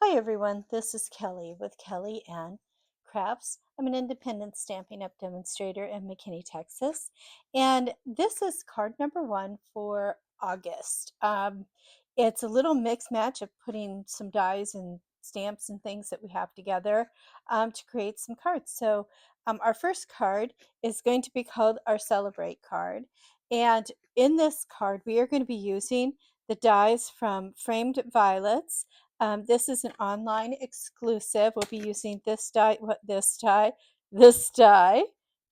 Hi everyone, this is Kelly with Kelly Ann Crafts. I'm an independent Stampin' Up! Demonstrator in McKinney, Texas, and this is card number 1 for August. It's a little mix match of putting some dies and stamps and things that we have together to create some cards. So our first card is going to be called our Celebrate card, and in this card we are going to be using the dies from Framed Violets. This is an online exclusive. We'll be using this die, this die,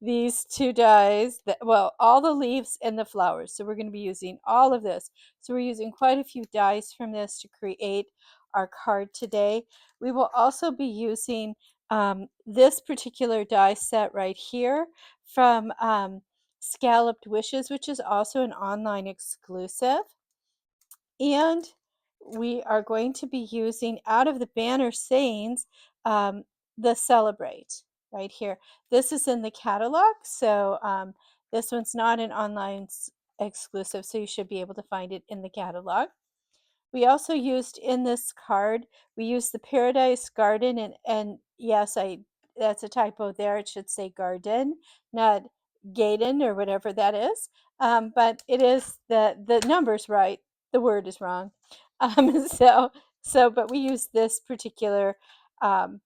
these two dies, well, all the leaves and the flowers. So we're going to be using all of this. So we're using quite a few dies from this to create our card today. We will also be using this particular die set right here from Scalloped Wishes, which is also an online exclusive. And we are going to be using out of the banner sayings the Celebrate right here. This is in the catalog, so this one's not an online exclusive, so you should be able to find it in the catalog. We also used in this card, we used the Paradise Garden, and yes, that's a typo there. It should say garden, not Gaden or whatever that is. But it is the number's right. The word is wrong. But we use this particular um,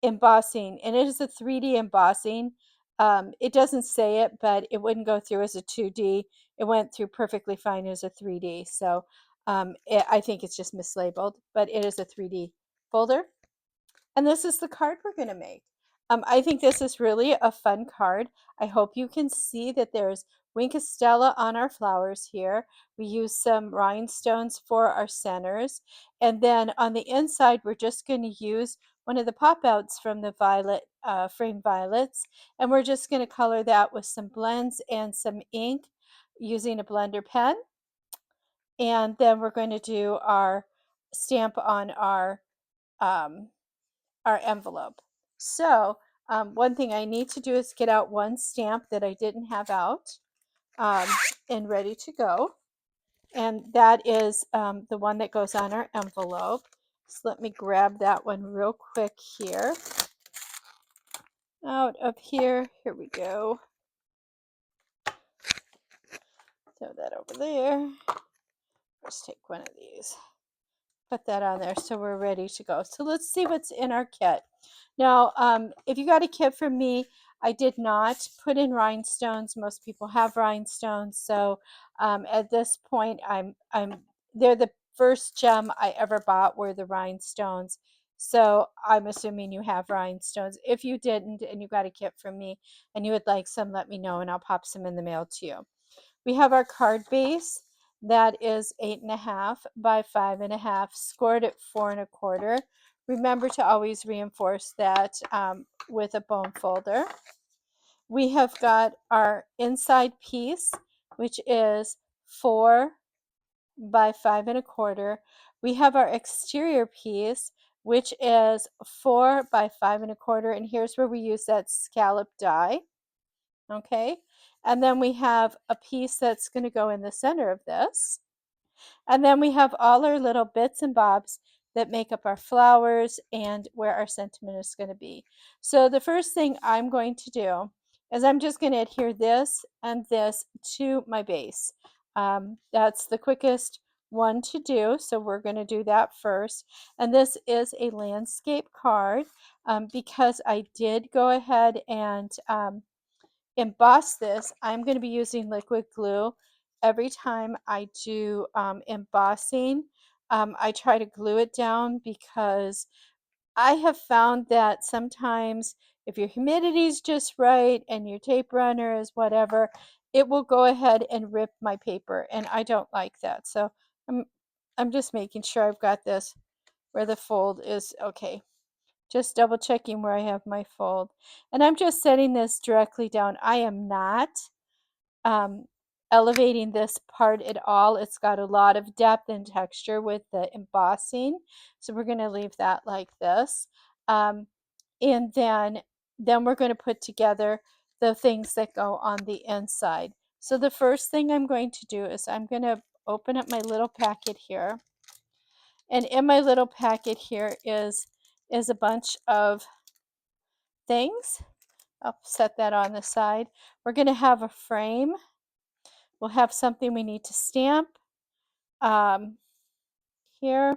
embossing, and it is a 3D embossing. It doesn't say it, but it wouldn't go through as a 2D. It went through perfectly fine as a 3D. So I think it's just mislabeled, but it is a 3D folder. And this is the card we're going to make. I think this is really a fun card. I hope you can see that there's Wink of Stella on our flowers here. We use some rhinestones for our centers. And then on the inside, we're just going to use one of the pop-outs from the frame violets. And we're just going to color that with some blends and some ink using a blender pen. And then we're going to do our stamp on our envelope. So one thing I need to do is get out one stamp that I didn't have out and ready to go. And that is the one that goes on our envelope. So let me grab that one real quick here. Out of here. Here we go. Throw that over there. Let's take one of these. Put that on there so we're ready to go. So let's see what's in our kit. Now, if you got a kit from me, I did not put in rhinestones. Most people have rhinestones, so at this point, they're the first gem I ever bought were the rhinestones. So I'm assuming you have rhinestones. If you didn't and you got a kit from me and you would like some, let me know and I'll pop some in the mail to you. We have our card base. That is 8.5 by 5.5, scored at 4.25. Remember to always reinforce that with a bone folder. We have got our inside piece, which is 4 by 5.25. We have our exterior piece, which is 4 by 5.25, and here's where we use that scallop die. Okay, and then we have a piece that's going to go in the center of this. And then we have all our little bits and bobs that make up our flowers and where our sentiment is going to be. So the first thing I'm going to do is I'm just going to adhere this and this to my base. That's the quickest one to do, so we're going to do that first. And this is a landscape card because I did go ahead and emboss this. I'm going to be using liquid glue every time I do embossing. I try to glue it down because I have found that sometimes if your humidity is just right and your tape runner is whatever, it will go ahead and rip my paper, and I don't like that. So I'm just making sure I've got this where the fold is okay. Just double checking where I have my fold. And I'm just setting this directly down. I am not um, elevating this part at all. It's got a lot of depth and texture with the embossing. So we're going to leave that like this. And then we're going to put together the things that go on the inside. So the first thing I'm going to do is I'm going to open up my little packet here. And in my little packet here is a bunch of things. I'll set that on the side. We're going to have a frame. We'll have something we need to stamp here,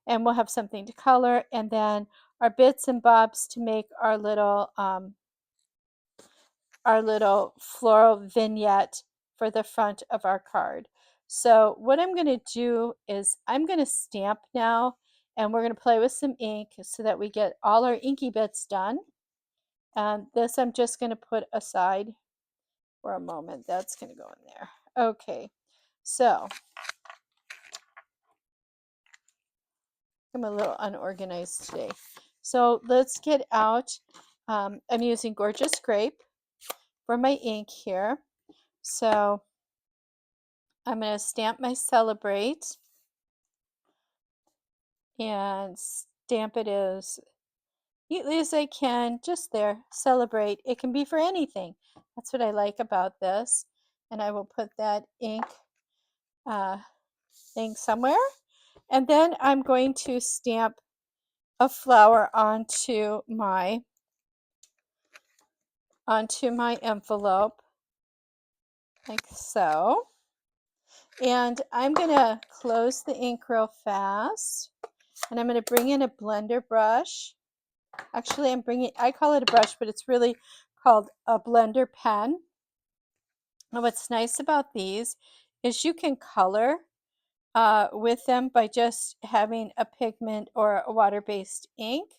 and we'll have something to color, and then our bits and bobs to make our little floral vignette for the front of our card. So what I'm going to do is I'm going to stamp now, and we're going to play with some ink so that we get all our inky bits done. And this I'm just going to put aside for a moment. That's going to go in there. Okay, so I'm a little unorganized today. So let's get out. I'm using Gorgeous Grape for my ink here. So I'm going to stamp my Celebrate and stamp it as neatly as I can, just there. Celebrate. It can be for anything. That's what I like about this. And I will put that ink thing somewhere. And then I'm going to stamp a flower onto my envelope like so. And I'm going to close the ink real fast. And I'm going to bring in a blender brush. Actually, I call it a brush, but it's really called a blender pen. And what's nice about these is you can color with them by just having a pigment or a water-based ink.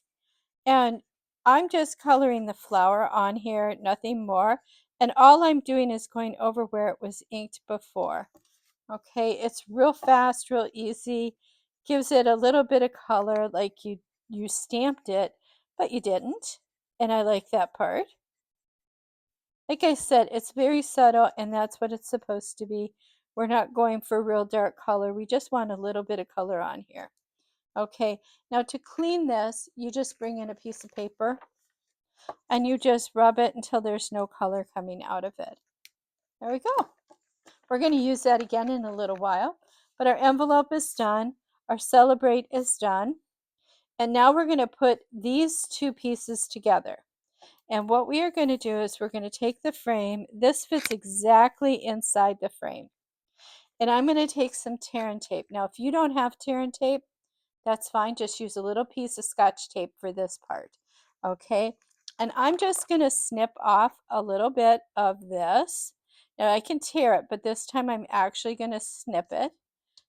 And I'm just coloring the flower on here, nothing more. And all I'm doing is going over where it was inked before. Okay, it's real fast, real easy. Gives it a little bit of color like you stamped it, but you didn't. And I like that part. Like I said, it's very subtle, and that's what it's supposed to be. We're not going for real dark color. We just want a little bit of color on here. Okay, now to clean this, you just bring in a piece of paper and you just rub it until there's no color coming out of it. There we go. We're going to use that again in a little while, but our envelope is done. Our Celebrate is done. And now we're going to put these two pieces together. And what we are going to do is we're going to take the frame. This fits exactly inside the frame. And I'm going to take some tear and tape. Now, if you don't have tear and tape, that's fine. Just use a little piece of Scotch tape for this part. Okay. And I'm just going to snip off a little bit of this. Now I can tear it, but this time I'm actually going to snip it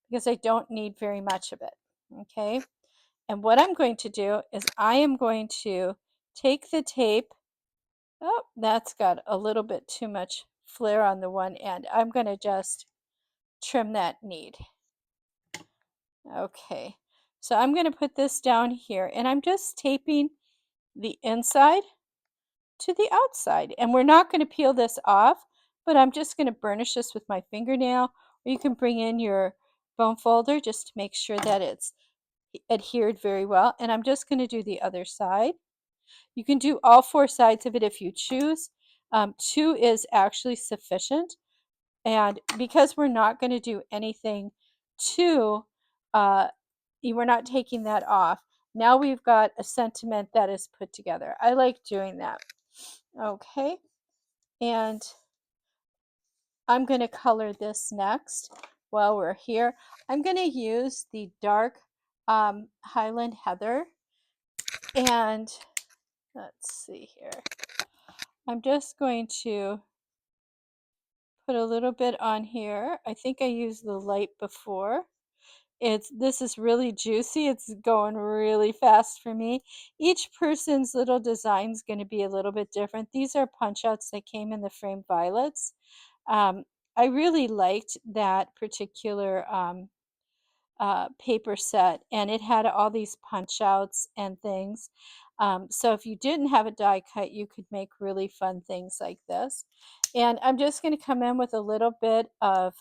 because I don't need very much of it. Okay. And what I'm going to do is I am going to take the tape. Oh, that's got a little bit too much flare on the one end. I'm going to just trim that need. Okay. So I'm going to put this down here, and I'm just taping the inside to the outside. And we're not going to peel this off, but I'm just going to burnish this with my fingernail, or you can bring in your foam folder just to make sure that it's adhered very well. And I'm just going to do the other side. You can do all four sides of it if you choose. 2 is actually sufficient. And because we're not going to do anything to we're not taking that off. Now we've got a sentiment that is put together. I like doing that. Okay, and I'm going to color this next while we're here. I'm going to use the dark Highland Heather, and let's see here. I'm just going to put a little bit on here. I think I used the light before. This is really juicy. It's going really fast for me. Each person's little design is going to be a little bit different. These are punch outs that came in the frame violets. I really liked that particular paper set, and it had all these punch outs and things. So if you didn't have a die cut, you could make really fun things like this. And I'm just going to come in with a little bit of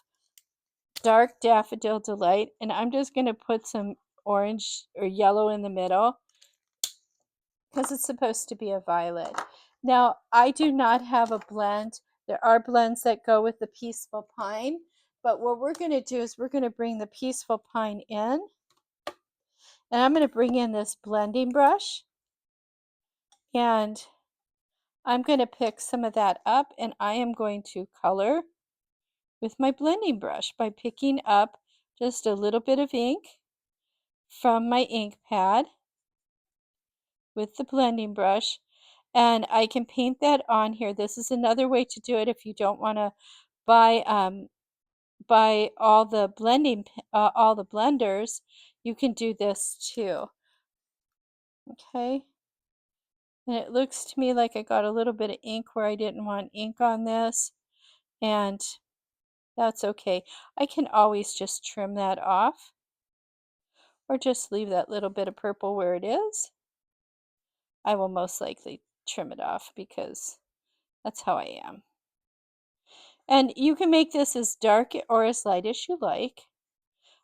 dark Daffodil Delight, and I'm just going to put some orange or yellow in the middle because it's supposed to be a violet. Now, I do not have a blend. There are blends that go with the Peaceful Pine, but what we're going to do is we're going to bring the Peaceful Pine in, And I'm going to bring in this blending brush, and I'm going to pick some of that up, and I am going to color with my blending brush by picking up just a little bit of ink from my ink pad with the blending brush, and I can paint that on here. This is another way to do it if you don't want to buy all the all the blenders. You can do this too. Okay, and it looks to me like I got a little bit of ink where I didn't want ink on this, and that's okay. I can always just trim that off, or just leave that little bit of purple where it is. I will most likely trim it off because that's how I am. And you can make this as dark or as light as you like.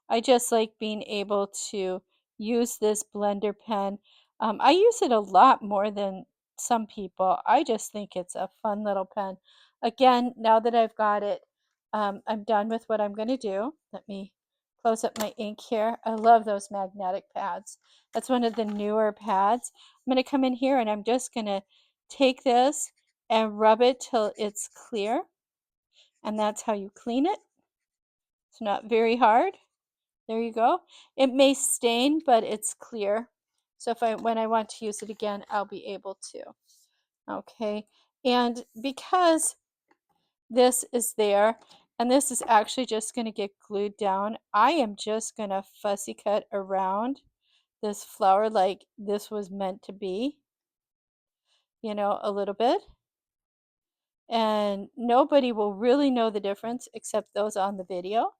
I just like being able to use this blender pen. I use it a lot more than some people. I just think it's a fun little pen. Again, now that I've got it, I'm done with what I'm going to do. Let me close up my ink here. I love those magnetic pads. That's one of the newer pads. I'm going to come in here and I'm just going to take this and rub it till it's clear. And that's how you clean it. It's not very hard. There you go. It may stain, but it's clear. So when I want to use it again, I'll be able to. Okay. And because this is there, and this is actually just going to get glued down, I am just going to fussy cut around this flower like this was meant to be, a little bit. And nobody will really know the difference except those on the video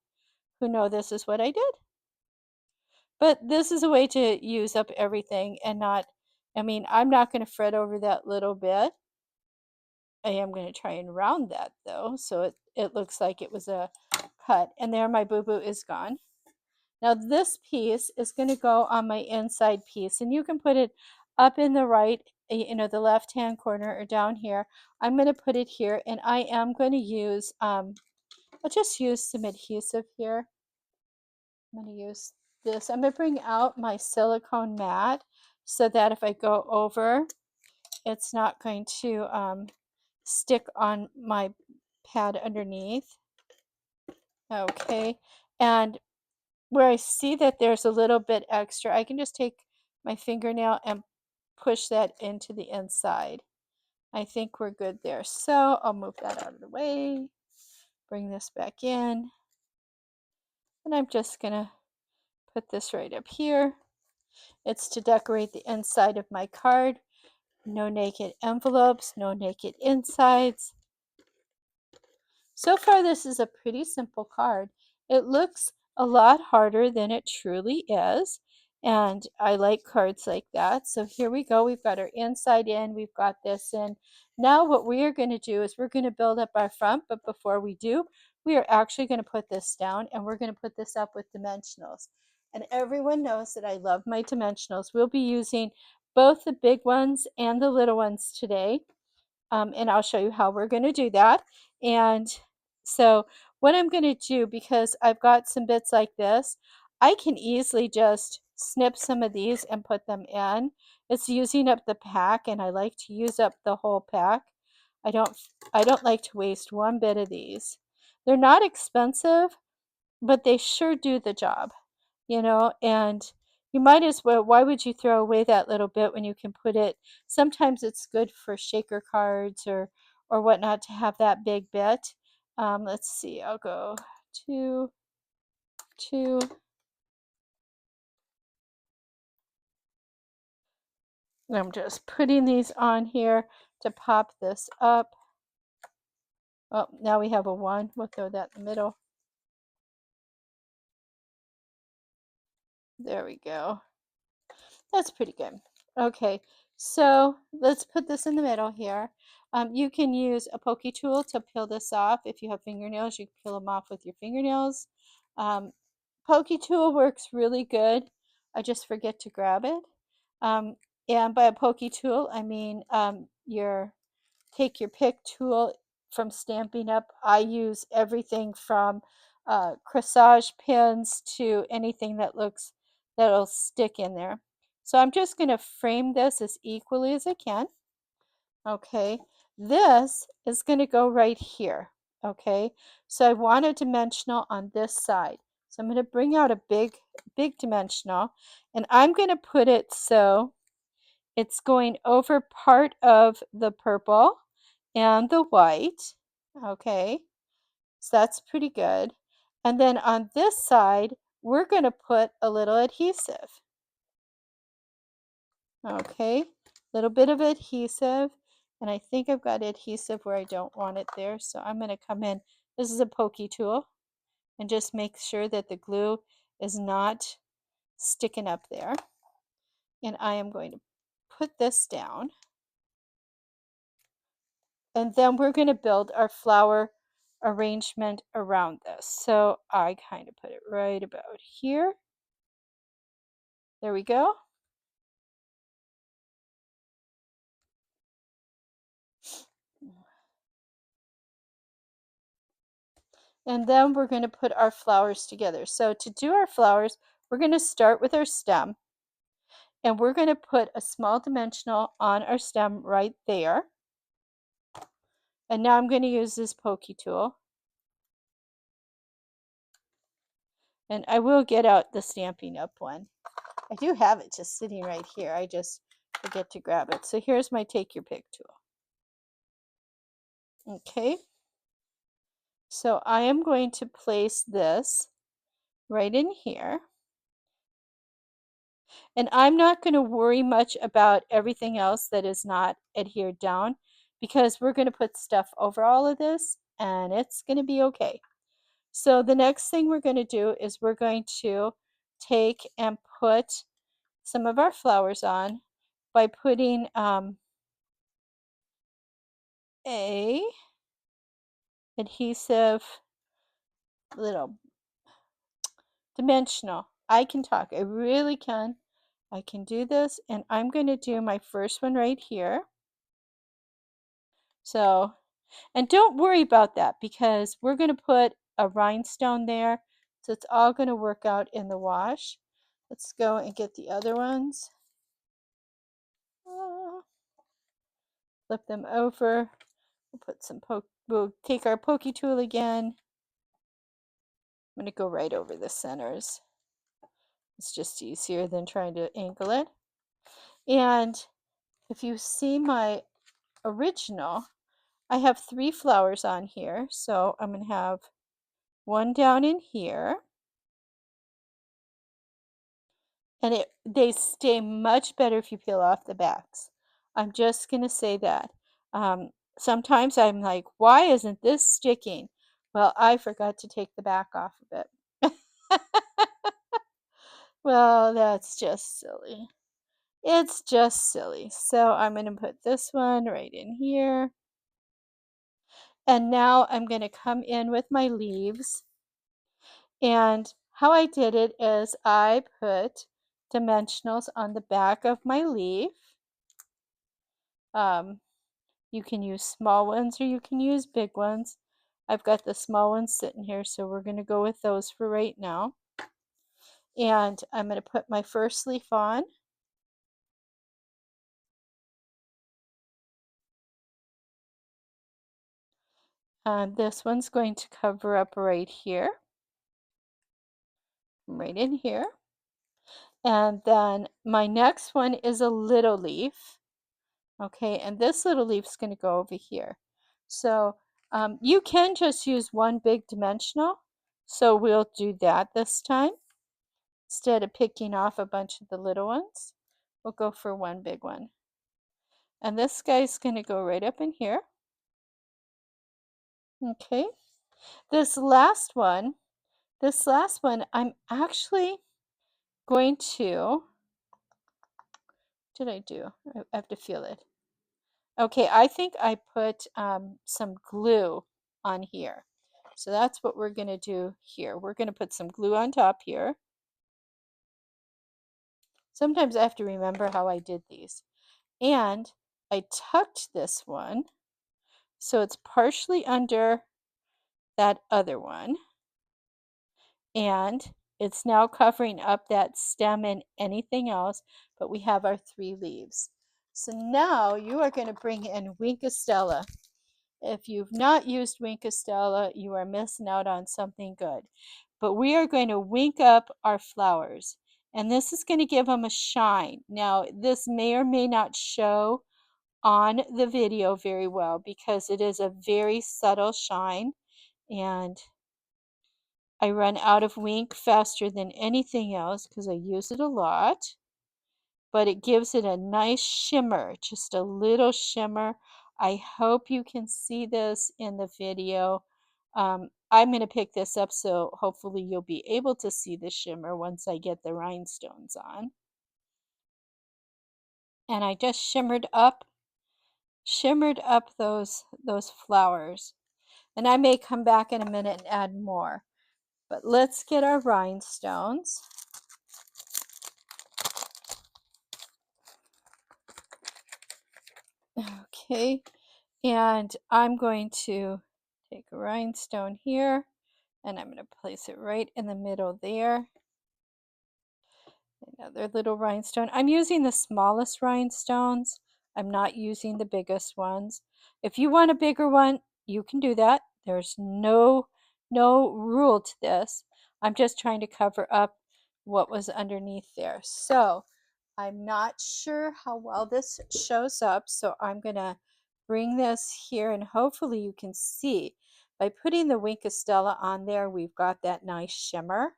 who know this is what I did. But this is a way to use up everything and not, I'm not going to fret over that little bit. I am going to try and round that though, so it looks like it was a cut. And there my boo-boo is gone. Now this piece is going to go on my inside piece, and you can put it up in the right, the left-hand corner, or down here. I'm going to put it here, and I am going to use, I'll just use some adhesive here. I'm going to use this. I'm going to bring out my silicone mat so that if I go over, it's not going to stick on my pad underneath. Okay, and where I see that there's a little bit extra, I can just take my fingernail and push that into the inside. I think we're good there. So I'll move that out of the way, bring this back in, and I'm just going to put this right up here. It's to decorate the inside of my card. No naked envelopes, no naked insides. So far, this is a pretty simple card. It looks a lot harder than it truly is, and I like cards like that. So here we go. We've got our inside in. We've got this in. Now what we are going to do is we're going to build up our front, but before we do, we are actually going to put this down, and we're going to put this up with dimensionals. And everyone knows that I love my dimensionals. We'll be using both the big ones and the little ones today. And I'll show you how we're going to do that. And so what I'm going to do, because I've got some bits like this, I can easily just snip some of these and put them in. It's using up the pack, and I like to use up the whole pack. I don't like to waste one bit of these. They're not expensive, but they sure do the job, and you might as well, why would you throw away that little bit when you can put it, sometimes it's good for shaker cards or whatnot to have that big bit. Let's see, I'll go 2, 2. I'm just putting these on here to pop this up. Oh, now we have a 1. We'll throw that in the middle. There we go. That's pretty good. Okay, so let's put this in the middle here. You can use a pokey tool to peel this off. If you have fingernails, you can peel them off with your fingernails. Pokey tool works really good. I just forget to grab it. And by a pokey tool, I mean take your pick tool from Stampin' Up. I use everything from corsage pins to anything that looks that'll stick in there. So I'm just going to frame this as equally as I can. Okay, this is going to go right here. Okay, so I want a dimensional on this side. So I'm going to bring out a big dimensional, and I'm going to put it so it's going over part of the purple and the white. Okay, so that's pretty good. And then on this side, we're going to put a little adhesive. Okay, a little bit of adhesive. And I think I've got adhesive where I don't want it there. So I'm going to come in. This is a pokey tool. And just make sure that the glue is not sticking up there. And I am going to put this down. And then we're going to build our flower arrangement around this. So I kind of put it right about here. There we go. And then we're going to put our flowers together. So to do our flowers, we're going to start with our stem. And we're going to put a small dimensional on our stem right there. And now I'm going to use this pokey tool. And I will get out the Stampin' Up one. I do have it just sitting right here. I just forget to grab it. So here's my Take Your Pick tool. Okay. So I am going to place this right in here. And I'm not going to worry much about everything else that is not adhered down, because we're going to put stuff over all of this and it's going to be okay. So the next thing we're going to do is we're going to take and put some of our flowers on by putting a adhesive little dimensional. I can talk. I really can. I can do this, and I'm going to do my first one right here. So, and don't worry about that because we're going to put a rhinestone there. So it's all going to work out in the wash. Let's go and get the other ones. Flip them over. We'll put some we'll take our pokey tool again. I'm going to go right over the centers. It's just easier than trying to angle it. And if you see my original, I have 3 flowers on here. So I'm going to have one down in here. And they stay much better if you peel off the backs. I'm just going to say that. Sometimes I'm like, why isn't this sticking? Well, I forgot to take the back off of it. Well, that's just silly. It's just silly. So I'm going to put this one right in here. And now I'm going to come in with my leaves. And how I did it is I put dimensionals on the back of my leaf. You can use small ones or you can use big ones. I've got the small ones sitting here, so we're going to go with those for right now. And I'm going to put my first leaf on. And this one's going to cover up right here. Right in here. And then my next one is a little leaf. Okay, and this little leaf is going to go over here. So you can just use one big dimensional. So we'll do that this time. Instead of picking off a bunch of the little ones, we'll go for one big one. And this guy's going to go right up in here. Okay. This last one, I'm actually going to, what did I do? I have to feel it. Okay, I think I put some glue on here. So that's what we're going to do here. We're going to put some glue on top here. Sometimes I have to remember how I did these. And I tucked this one so it's partially under that other one. And It's now covering up that stem and anything else, but we have our 3 leaves. So now you are going to bring in Wink of Stella. If you've not used Wink of Stella, you are missing out on something good. But we are going to wink up our flowers, and this is going to give them a shine. Now, this may or may not show on the video very well because it is a very subtle shine, and I run out of Wink faster than anything else because I use it a lot, but it gives it a nice shimmer, just a little shimmer. I hope you can see this in the video. I'm going to pick this up, so hopefully you'll be able to see the shimmer once I get the rhinestones on. And I just shimmered up those flowers. And I may come back in a minute and add more. But let's get our rhinestones. Okay, and I'm going to take a rhinestone here, and I'm going to place it right in the middle there. Another little rhinestone. I'm using the smallest rhinestones. I'm not using the biggest ones. If you want a bigger one, you can do that. There's no rule to this. I'm just trying to cover up what was underneath there. So I'm not sure how well this shows up, so I'm going to bring this here, and hopefully you can see. By putting the Wink of Stella on there, we've got that nice shimmer.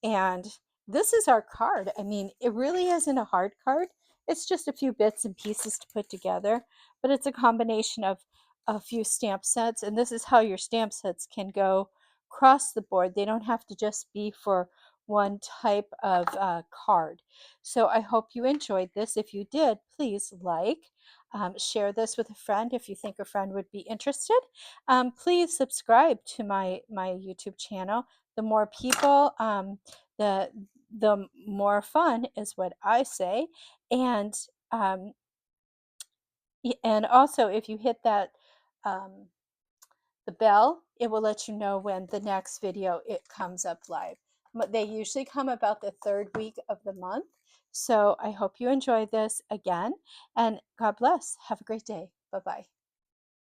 And this is our card. I mean, it really isn't a hard card. It's just a few bits and pieces to put together, but it's a combination of a few stamp sets. And this is how your stamp sets can go across the board. They don't have to just be for one type of card. So I hope you enjoyed this. If you did, please share this with a friend if you think a friend would be interested. Please subscribe to my YouTube channel. The more people, the more fun is what I say. And also, if you hit that the bell, it will let you know when the next video it comes up live. They usually come about the 3rd week of the month. So I hope you enjoy this again, and God bless. Have a great day. Bye-bye.